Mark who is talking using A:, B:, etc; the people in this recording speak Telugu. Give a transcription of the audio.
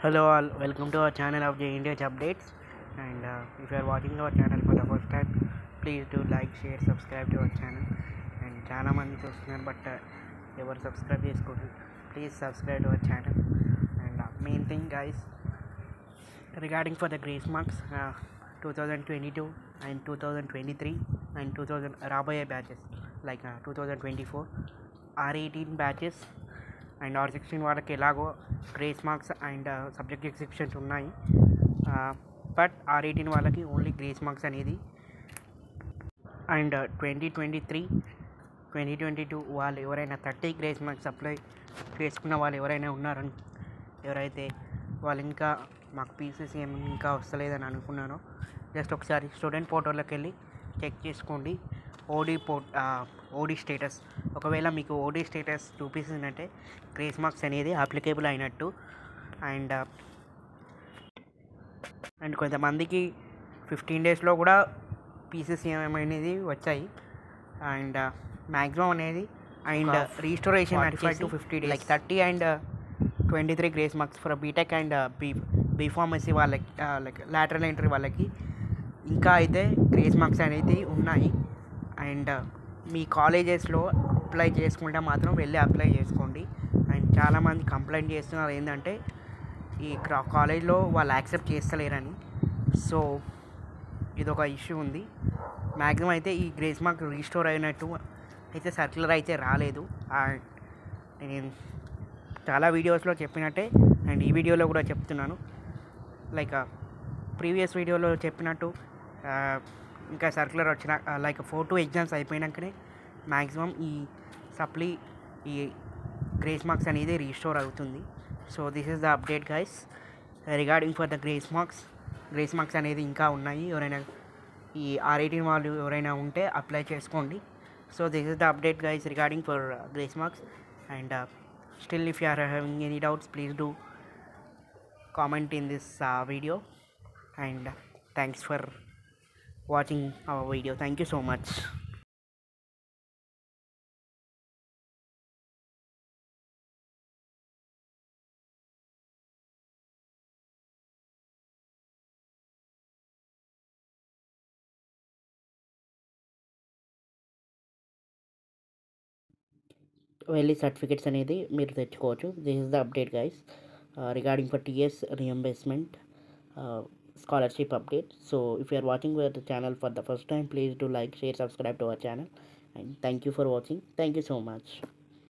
A: Hello all, welcome to our channel of the India's updates. And if you are watching our channel for the first time, please do like, share, subscribe to our channel. And చాలా మంది చూస్తున్నారు బట్ ఎవరు సబ్స్క్రైబ్ చేసుకోండి. Please subscribe to our channel. And main thing guys regarding for the grace marks 2022 and 2023 and 2000 రాబోయే batches like 2024 R18 batches and R16 వాళ్ళకి ఎలాగో grace marks and subject exhibitions ఉన్నాయి. బట్ R18 వాళ్ళకి ఓన్లీ గ్రేస్ మార్క్స్ అనేది. అండ్ 2023-2022 వాళ్ళు ఎవరైనా 30 గ్రేస్ మార్క్స్ అప్లై చేసుకున్న వాళ్ళు ఎవరైనా ఉన్నారని ఎవరైతే వాళ్ళు ఇంకా మాకు పీసీసీ ఇంకా వస్తలేదని అనుకున్నానో జస్ట్ ఒకసారి స్టూడెంట్ పోర్టల్లోకి వెళ్ళి చెక్ చేసుకోండి ఓడి స్టేటస్. ఒకవేళ మీకు ఓడి స్టేటస్ చూపిస్తుందంటే గ్రేస్ మార్క్స్ అనేది అప్లికేబుల్ అయినట్టు. అండ్ కొంతమందికి 15 డేస్లో కూడా పీసీసీఎం అనేది వచ్చాయి. అండ్ మ్యాక్సిమం అనేది and restoration 45 to 50 days like 30 and 23 grace marks for BTech and B pharmacy వాళ్ళకి లైక్ లాటరల్ ఎంట్రీ వాళ్ళకి ఇంకా అయితే గ్రేస్ మార్క్స్ అనేది ఉన్నాయి. అండ్ మీ కాలేజెస్లో అప్లై చేసుకుంటే మాత్రం వెళ్ళి అప్లై చేసుకోండి. అండ్ చాలామంది కంప్లైంట్ చేస్తున్నారు ఏంటంటే ఈ కాలేజ్లో వాళ్ళు యాక్సెప్ట్ చేస్తలేరని. సో ఇదొక ఇష్యూ ఉంది. మ్యాక్సిమం అయితే ఈ గ్రేస్ మార్క్ రీస్టోర్ అయినట్టు అయితే సర్క్యులర్ అయితే రాలేదు. అండ్ నేను చాలా వీడియోస్లో చెప్పినట్టే అండ్ ఈ వీడియోలో కూడా చెప్తున్నాను. లైక్ ప్రీవియస్ వీడియోలో చెప్పినట్టు ఇంకా సర్క్యులర్ వచ్చిన లైక్ 4-2 ఎగ్జామ్స్ అయిపోయినాకనే మ్యాక్సిమం ఈ గ్రేస్ మార్క్స్ అనేది రీస్టోర్ అవుతుంది. So this is the update guys regarding for the grace marks అనేది ఇంకా ఉన్నాయి. ఎవరైనా ఈ R18 వాళ్ళు ఎవరైనా ఉంటే అప్లై చేసుకోండి. So this is the update guys regarding for grace marks. And still if you are having any doubts please do comment in this video. And thanks for watching our video. Thank you so much. వెళ్ళి సర్టిఫికెట్స్ అనేది మీరు తెచ్చుకోవచ్చు. This is the update guys regarding for TS reimbursement scholarship update. So if you are watching the channel for the first time, please do like, share, subscribe to our channel. And thank you for watching. Thank you so much.